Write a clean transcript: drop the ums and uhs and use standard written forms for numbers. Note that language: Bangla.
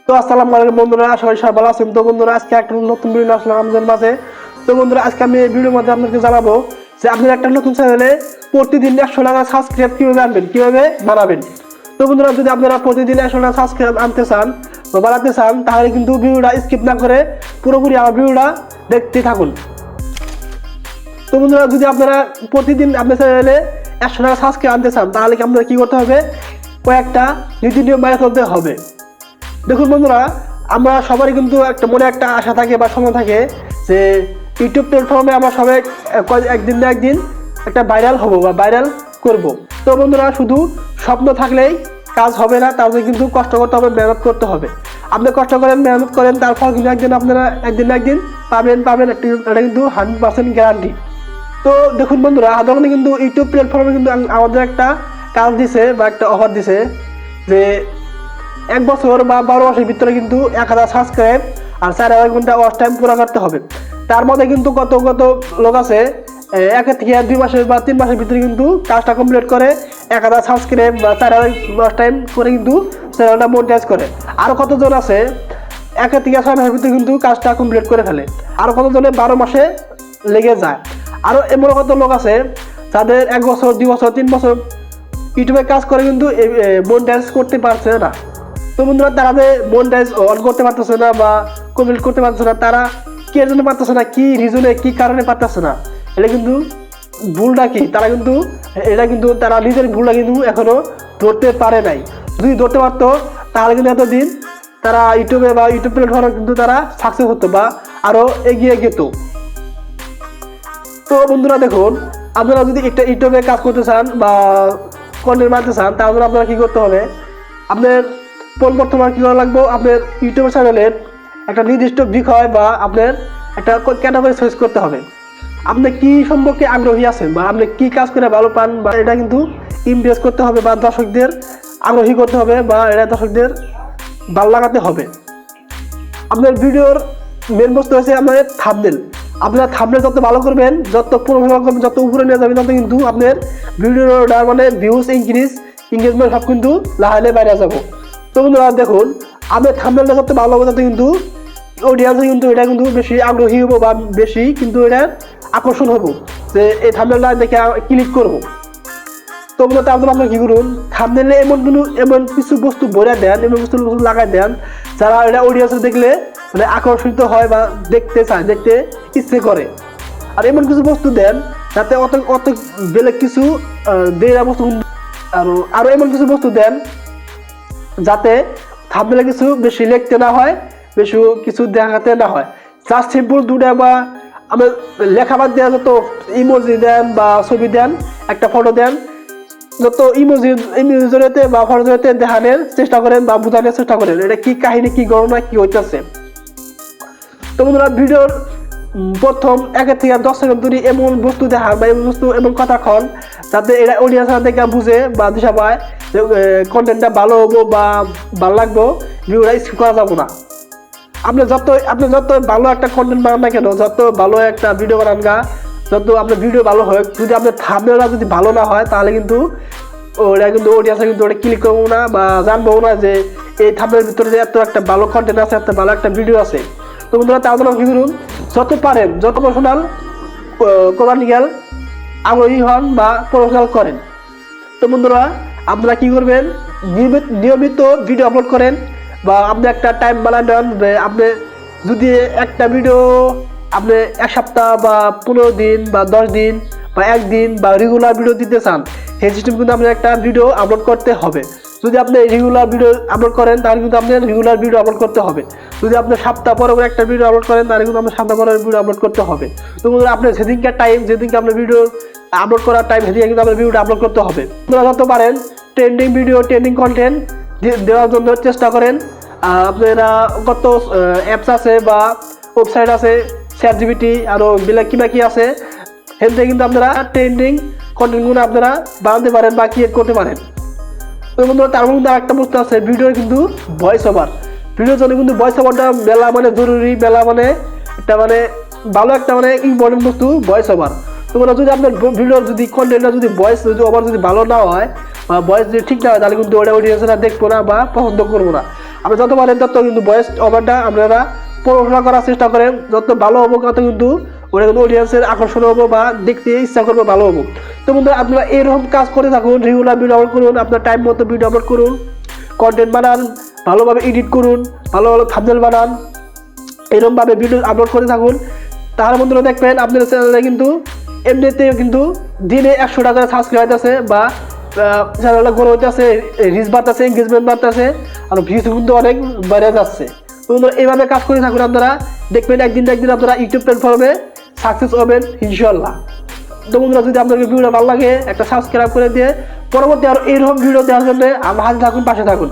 তো আসসালামু আলাইকুম বন্ধুরা, আশা করি সবাই ভালো আছেন। তো বন্ধুরা, আজকে একটা নতুন ভিডিও আসলাম আমাদের মাঝে। তো বন্ধুরা, আজকে আমি এই ভিডিওর মধ্যে আপনাদেরকে জানাবো যে আপনারা একটা নতুন চ্যানেলে প্রতিদিন 100 টাকা সাবস্ক্রাইব কিভাবে আনবেন, কিভাবে বানাবেন। তো বন্ধুরা, যদি আপনারা প্রতিদিন 100 টাকা সাবস্ক্রাইব আনতে চান বা বানাতে চান, তাহলে কিন্তু ভিডিওটা স্কিপ না করে পুরোপুরি আমার ভিডিওটা দেখতে থাকুন। তো বন্ধুরা, যদি আপনারা প্রতিদিন আপনার চ্যানেলে 100 টাকা সাবস্ক্রাইব আনতে চান, তাহলে আপনারা কী করতে হবে, কয়েকটা নীতি নিয়ম মেনে চলতে হবে। দেখুন বন্ধুরা, আমরা সবারই কিন্তু একটা মনে একটা আশা থাকে বা স্বপ্ন থাকে যে ইউটিউব প্ল্যাটফর্মে আমরা সবাই একদিন না একদিন একটা ভাইরাল হব বা ভাইরাল করব। তো বন্ধুরা, শুধু স্বপ্ন থাকলেই কাজ হবে না, তার জন্য কিন্তু কষ্ট করতে হবে, মেহনত করতে হবে। আপনি কষ্ট করেন, মেহনত করেন, তারপর কিন্তু আপনারা একদিন না একদিন পাবেন এটা কিন্তু 100% গ্যারান্টি। তো দেখুন বন্ধুরা, সাধারণত কিন্তু ইউটিউব প্ল্যাটফর্মে কিন্তু আমাদের একটা কাজ দিছে বা একটা অফার দিছে যে 1 বছর বা 12 মাসের ভিতরে কিন্তু 1000 সাবস্ক্রাইব আর 4000 ঘন্টা ওয়াচ টাইম পুরো করতে হবে। তার মধ্যে কিন্তু কত লোক আছে 1 থেকে 2 মাসের বা 3 মাসের ভিতরে কিন্তু কাজটা কমপ্লিট করে 1000 সাবস্ক্রাইব বা 4000 ওয়াচ টাইম করে কিন্তু চ্যানেলটা মনিটাইজ করে। আরও কতজন আছে 1 থেকে 6 মাসের ভিতরে কিন্তু কাজটা কমপ্লিট করে ফেলে। আরও কতজনে 12 মাসে লেগে যায়। আরও এমন কত লোক আছে যাদের 1 বছর 2 বছর 3 বছর ইউটিউবে কাজ করে কিন্তু মনিটাইজ করতে পারছে না। তো বন্ধুরা, তারা যে মনিটাইজ অন করতে পারতেছে না বা কমপ্লিট করতে পারতেছে না, তারা কে জন্য পারতেছে না, কি রিজনে, কি কারণে পারতেছে না, এটা কিন্তু ভুলটা কি, তারা নিজের ভুলটা কিন্তু এখনো ধরতে পারে নাই। যদি ধরতে পারতো তাহলে কিন্তু এতদিন তারা ইউটিউবে বা ইউটিউব প্ল্যাটফর্মে কিন্তু তারা সাকসেস হতো বা আরও এগিয়ে যেত। তো বন্ধুরা দেখুন, আপনারা যদি একটা ইউটিউবে কাজ করতে চান বা কন্টেন্ট বানাতে চান, তাহলে আপনারা কী করতে হবে, আপনার বর্তমানে কী করা লাগবে, আপনার ইউটিউব চ্যানেলের একটা নির্দিষ্ট বিষয় বা আপনার একটা ক্যাটাগরি চয়েস করতে হবে। আপনি কি সম্পর্কে আগ্রহী আছেন বা আপনি কি কাজ করে ভালো পান, বা এটা কিন্তু ইমপ্রেস করতে হবে বা দর্শকদের আগ্রহী করতে হবে বা এটা দর্শকদের ভালো লাগাতে হবে। আপনার ভিডিওর মেন বস্তু হচ্ছে আপনার থাম্বনেল। আপনার থাম্বনেল যত ভালো করবেন, যত প্রফেশনাল করবেন, যত উপরে নিয়ে যাবেন, তত কিন্তু আপনার ভিডিওটা মানে ভিউজ এঙ্গেজমেন্ট সব কিন্তু লাহালে বাইরে যাবো। তো বন্ধুরা দেখুন, আপনার থাম্বনেলটা যত ভালো হবে তত কিন্তু অডিয়েন্সে কিন্তু এটা কিন্তু বেশি আগ্রহী হবো বা বেশি কিন্তু এটা আকর্ষণ হবো যে এই থাম্বনেলটা দেখে ক্লিক করবো। তো বন্ধুরা, তার জন্য আপনার কী করুন, থাম্বনেলে এমন কিছু বস্তু ভরে দেন, এমন বস্তু লাগাই দেন যারা এটা অডিয়েন্সে দেখলে মানে আকর্ষিত হয় বা দেখতে চায়, দেখতে ইচ্ছে করে। আর এমন কিছু বস্তু দেন যাতে অত বেলেগ কিছু দেয়া বস্তু, আরও এমন কিছু বস্তু দেন যাতে থাম্বনেলে কিছু বেশি লিখতে না হয়, বেশি কিছু দেখাতে না হয়। জাস্ট সিম্পল দুটা বা আমার লেখা বাদ দেওয়া, যত ইমোজি দেন বা ছবি দেন, একটা ফটো দেন, যত ইমোজি জড়িয়ে বা ফটো জড়িয়ে দেখানোর চেষ্টা করেন বা বোঝানোর চেষ্টা করেন এটা কি কাহিনী, কি ঘটনা, কি হইতেছে। তো বন্ধুরা, ভিডিওর প্রথম 1 থেকে 10 সেকেন্ড ধরে এমন বস্তু দেখান বা এমন কথা খন যাতে এটা অডিয়েন্স দেখে বুঝে বা দিশা পায় যে কন্টেন্টটা ভালো হবো বা ভালো লাগবো, ভিডিওটা স্কিপ করা যাবো না। আপনি যত ভালো একটা কন্টেন্ট বানান না কেন, যত ভালো একটা ভিডিও বানান গা, যত আপনার ভিডিও ভালো হয়, যদি আপনার থাম্বনেলটা যদি ভালো না হয়, তাহলে কিন্তু ওটা কিন্তু অডিয়েন্সে কিন্তু ওটা ক্লিক করবো না বা জানবো না যে এই থাম্বনেলের ভিতরে যে এত একটা ভালো কন্টেন্ট আছে, এত ভালো একটা ভিডিও আছে। তো বন্ধুরা, তার জন্য কী করুন, যত পারেন যত প্রফেশনাল কমার্শিয়াল আগ্রহী হন বা প্রফেশনাল করেন। তো বন্ধুরা, আপনারা কী করবেন, নিয়মিত ভিডিও আপলোড করেন বা আপনি একটা টাইম বানান নেন। আপনি যদি একটা ভিডিও আপনি 1 সপ্তাহ বা 15 দিন বা 10 দিন বা 1 দিন বা রেগুলার ভিডিও দিতে চান, সেই সিস্টেম কিন্তু আপনার একটা ভিডিও আপলোড করতে হবে। যদি আপনি রেগুলার ভিডিও আপলোড করেন, তাহলে কিন্তু আপনার রেগুলার ভিডিও আপলোড করতে হবে। যদি আপনি সপ্তাহ পরে একটা ভিডিও আপলোড করেন, তাহলে কিন্তু আপনার সপ্তাহ পরে ভিডিও আপলোড করতে হবে। তো আপনার যেদিনকে আপনার ভিডিও আপলোড করার টাইম, সেদিকে কিন্তু আপনার ভিডিওটা আপলোড করতে হবে। আপনারা যত পারেন ট্রেন্ডিং ভিডিও, ট্রেন্ডিং কন্টেন্ট দেওয়ার জন্য চেষ্টা করেন। আপনারা কত অ্যাপস আছে বা ওয়েবসাইট আছে, ChatGPT আরও বেলা কি আছে, সেখান থেকে কিন্তু আপনারা ট্রেন্ডিং কন্টেন্টগুলো আপনারা বানাতে পারেন বা ক্রিয়েট করতে পারেন। তো বন্ধুরা, তার মধ্যে আরেকটা বস্তু আছে, ভিডিওর কিন্তু ভয়েস ওভার। ভিডিওর জন্য কিন্তু ভয়েস ওভারটা মেলা মানে জরুরি, মেলা মানে একটা মানে ভালো একটা মানে ইম্পর্টেন্ট বস্তু ভয়েস ওভার। তো যদি আপনার ভিডিওর যদি কন্টেন্টটা যদি ভয়েস ওভার যদি ভালো না হয় বা ভয়েস যদি ঠিক না হয়, তাহলে কিন্তু ওটা অডিয়েন্সরা দেখবো না বা পছন্দ করবো না। আপনি যত পারেন তত কিন্তু ভয়েস ওভারটা আপনারা পড়াশোনা করার চেষ্টা করেন, যত ভালো হবো তত কিন্তু ওটা কিন্তু অডিয়েন্সের আকর্ষণ হবো বা দেখতে ইচ্ছা করবে, ভালো হবো। তো বন্ধুরা আপনারা এরকম কাজ করে থাকুন, রেগুলার ভিডিও আপলোড করুন, আপনার টাইম মতো ভিডিও আপলোড করুন, কন্টেন্ট বানান, ভালোভাবে এডিট করুন, ভালো ভালো থাম্বনেল বানান, এরকমভাবে ভিডিও আপলোড করে থাকুন। তাহলে বন্ধুরা দেখবেন আপনার চ্যানেলে কিন্তু এমনিতে কিন্তু দিনে 100 টাকা সাবস্ক্রাইব আছে বা চ্যানেলটা গ্রো হইতেছে, রিচ বাড়তেছে, এঙ্গেজমেন্ট বাড়তেছে, আর ভিউজ কিন্তু অনেক বেড়ে যাচ্ছে। তো বন্ধুরা এইভাবে কাজ করে থাকুন, আপনারা দেখবেন একদিন না একদিন আপনারা ইউটিউব প্ল্যাটফর্মে সাকসেস হবেন ইনশাল্লাহ। তো বন্ধুরা যদি আপনাদের ভিডিওটা ভালো লাগে একটা সাবস্ক্রাইব করে দিয়ে পরবর্তী আরও এইরকম ভিডিও দেওয়ার জন্য আমার হাতে থাকুন, পাশে থাকুন।